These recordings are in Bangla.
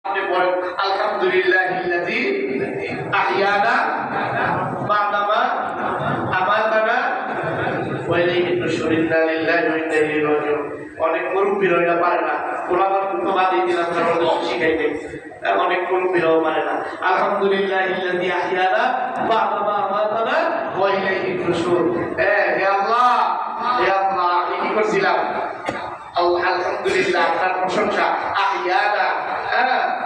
আপনি বলেন আলহামদুলিল্লাহিল্লাযী আহইয়ানা বা'দামা আমাতানা ওয়া ইলাইহি নুশুর। ইন্না লিল্লাহি ওয়া ইন্না ইলাইহি রাজিউন। অনেক মুরব্বিরা এটা পারে না। কোরআনের বাদই দিলাম তাহলে শিখাইতে। অনেক মুরব্বিরাও পারে না। আলহামদুলিল্লাহিল্লাযী আহইয়ানা বা'দামা আমাতানা ওয়া ইলাইহি নুশুর। হে আল্লাহ, হে আল্লাহ, আমি কি করছিলাম? আলহামদুলিল্লাহ, আপনার প্রশংসা। আহইয়ানা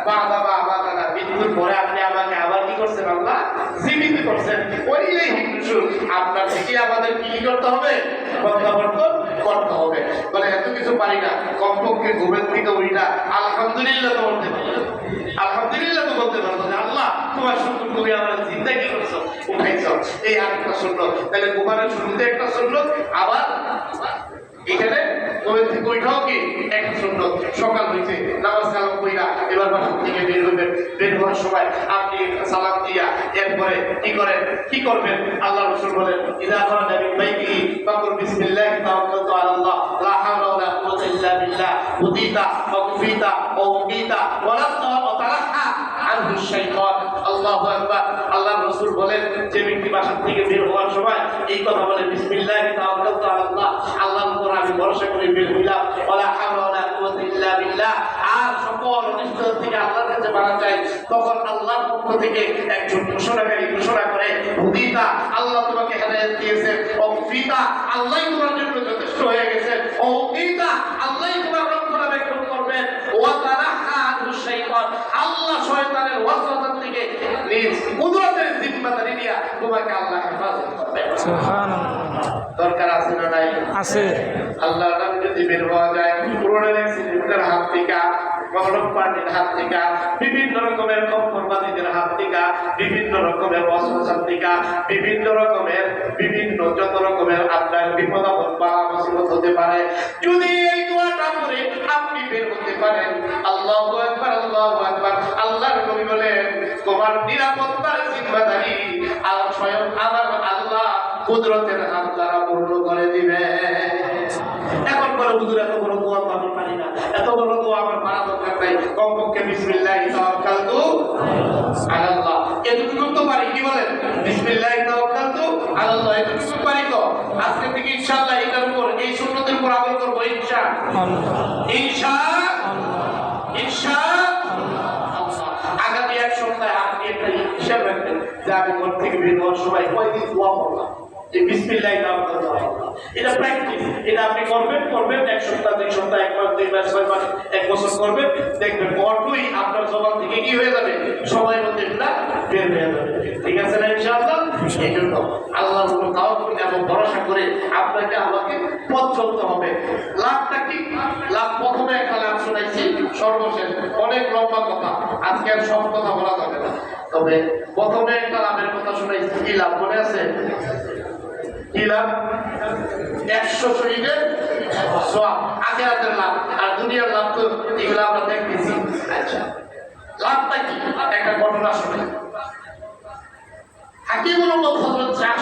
বা'দামা আমাতানা, মৃত্যুর পরে আপনি আমাকে আবার কি করছেন? আল্লাহ জীবিত করছেন। ওয়া ইলাইহি নুশুর, আপনার থেকে আমাদের কি করতে হবে? প্রত্যাবর্তন করতে হবে। বলে এত কিছু পারি না, কমপক্ষে ঘুমের থেকে উঠা আলহামদুলিল্লাহ তো বলতে পারো, আলহামদুলিল্লাহ তো বলতে পারো। আল্লাহ তোমার শুকর, তুমি আমার চিন্তা কি করছো, উঠাইছো। এই আরেকটা সুন্নত। তাহলে ঘুমানোর শুরুতে একটা সুন্নত, আবার এখানে ঘুমের থেকে উঠাও কি একটা সুন্নত। সকাল হইছে, নামাজ কালাম কইরা এবার বাসা থেকে বের হইবেন। বের হওয়ার সময় আপনি সালাম দিয়া এরপরে কি করবেন? আল্লাহ রাসূল বলেন, ইযা খারাজা মিন বাইতিহি ফাকুল বিসমিল্লাহি তাওয়াক্কালতু আলাল্লাহ লা হাওলা ওয়া লা কুওয়াতা ইল্লা বিল্লাহ উদিতা ওয়া কুফিতা ওয়া উকিতা ওয়া লা তারাহা আনহু শাইতান। আল্লাহু আকবার। আল্লাহ রাসূল বলেন, যে ব্যক্তি বাসা থেকে বের হওয়ার সময় এই কথা বলে, বিসমিল্লাহি তাওয়াক্কালতু আলাল্লাহ, আল্লাহর উপর আমি ভরসা করে বের হইলাম, ওয়া লা হাওলা ওয়া লা কুওয়াতা ইল্লা বিল্লাহ, আর সকল অনিষ্ট থেকে আল্লাহর কাছে বাঁচা যায়, তখন আল্লাহর পক্ষ থেকে একজন ঘোষণাকারী ঘোষণা করে, হুদিতা, আল্লাহ তোমাকে হেদায়েত দিয়েছেন, ওয়াফিতা, আল্লাহই তোমার জন্য যথেষ্ট হয়ে গেছেন, ওয়াকিতা, আল্লাহই তোমার রক্ষণাবেক্ষণ করবেন, ওয়া তারাহা আনহু শাইতান, আল্লাহ শয়তানের ওয়াসওয়াসা থেকে নিজ কুদরতের জিম্মাদারি নিয়ে তোমাকে আল্লাহ হেফাজত করবে। সুবহানাল্লাহ। দরকার আছে না নাই? আছে। আল্লাহর নাম যদি বের হওয়া যায়, পুরোনো অ্যাক্সিডেন্টের হাত থেকে, গণক পার্টির হাত থেকে, বিভিন্ন রকমের কম্পরবাদীদের হাত থেকে, বিভিন্ন রকমের ওয়াসওয়াসার থেকে, বিভিন্ন রকমের যত রকমের আপনার বিপদ আপদ বা মুসিবত হতে পারে, যদি এই দোয়াটা পড়ে আপনি বের হতে পারেন, আল্লাহু আকবার, আল্লাহু আকবার। আল্লাহর নবী বলেন, তোমার নিরাপত্তার জিম্মাদারি আর স্বয়ং আমার আল্লাহ কুদরতের হাত দ্বারা পূর্ণ করে দিবে। এখন বলে, হুজুর এত বড় দোয়া তো আমি পারি না, এত বড় দোয়া আমার পারা দরকার নাই, কমপক্ষে বিসমিল্লাহি তাওয়াক্কালতু আলাল্লাহ এতটুকু তো পারি। কি বলেন? বিসমিল্লাহি তাওয়াক্কালতু আলাল্লাহ এতটুকু পারি তো। আজকে থেকে ইনশাআল্লাহ এটার উপর, এই সুন্নতের উপর আমল করব ইনশাআল্লাহ। আগামী এক সপ্তাহে আপনি একটা হিসাব রাখবেন যে আমি ঘর থেকে বের হওয়ার সময় কয়দিন দোয়া করলাম, যে বিসমিল্লাহি তাওয়াক্কালতু আলাল্লাহ। এটা প্র্যাকটিস, এটা আপনি করবেন এক সপ্তাহ, 2 সপ্তাহ, 1 মাস, 2 মাস, 6 মাস, 1 বছর করবেন, দেখবেন অটোই আপনার জবান থেকে কি হয়ে যাবে, সময়ের মধ্যে এটা বের হয়ে যাবে। ঠিক আছে না ইনশাআল্লাহ? এই জন্য আল্লাহর উপর তাওয়াক্কুল এবং ভরসা করে আপনাকে আমাকে পথ চলতে হবে। লাভটা কি? লাভ প্রথমে একটা লাভ শোনাইছি, সর্বশেষ অনেক লম্বা কথা, আজকে আর সব কথা বলা যাবে না। তবে প্রথমে একটা লাভের কথা শোনাইছি। কি লাভ মনে আছে? কি লাভ? 100 শহীদের সওয়াব, আখিরাতের লাভ। আর দুনিয়ার লাভ তো এগুলো আমরা দেখতেছি। আচ্ছা, লাভটা কি? একটা ঘটনা শুনে। হাকিমুল উম্মত হযরত